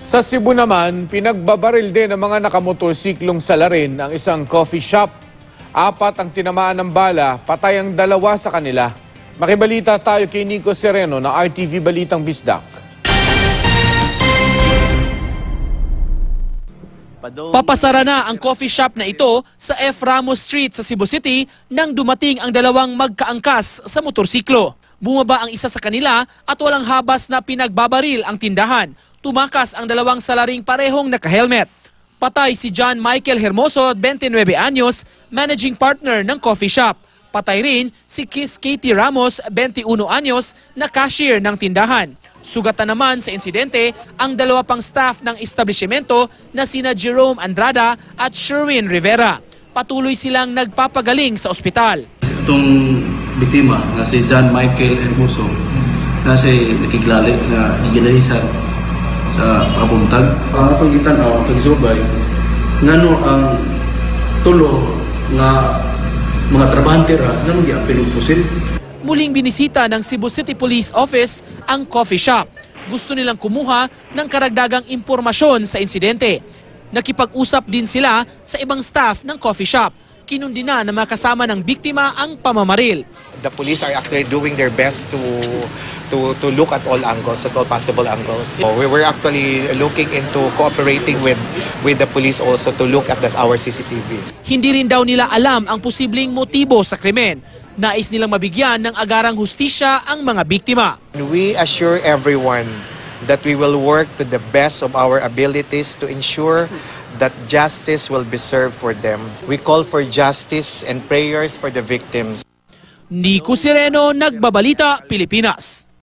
Sa Cebu naman, pinagbabaril din ng mga nakamotorsiklong salarin ang isang coffee shop. 4 ang tinamaan ng bala, patay ang 2 sa kanila. Makibalita tayo kay Nico Sereno ng RTV Balitang Bisdak. Papasara na ang coffee shop na ito sa F. Ramos Street sa Cebu City nang dumating ang 2 magkaangkas sa motorsiklo. Bumaba ang isa sa kanila at walang habas na pinagbabaril ang tindahan. Tumakas ang 2 salaring parehong naka-helmet. Patay si John Michael Hermoso, 29 anyos, managing partner ng coffee shop. Patay rin si Kiss Katie Ramos, 21 anyos, na cashier ng tindahan. Sugatan naman sa insidente ang 2 pang staff ng establishmento na sina Jerome Andrada at Sherwin Rivera. Patuloy silang nagpapagaling sa ospital. Itong biktima na si John Michael Hermoso na si nakiglali na iginalisan sa kabuntag. Ang pagitan o pagisubay ngano ang tulo nga mga trabahantira ngano giapil og pusil. Muling binisita ng Cebu City Police Office ang coffee shop. Gusto nilang kumuha ng karagdagang impormasyon sa insidente. Nakipag-usap din sila sa ibang staff ng coffee shop. Kinundi na ng mga kasama ng biktima ang pamamaril. The police are actually doing their best to look at all angles, at all possible angles. So we were actually looking into cooperating with the police also to look at our CCTV. Hindi rin daw nila alam ang posibleng motibo sa krimen. Nais nilang mabigyan ng agarang hustisya ang mga biktima. We assure everyone that we will work to the best of our abilities to ensure that justice will be served for them. We call for justice and prayers for the victims. Nico Sereno, Nagbabalita, Pilipinas.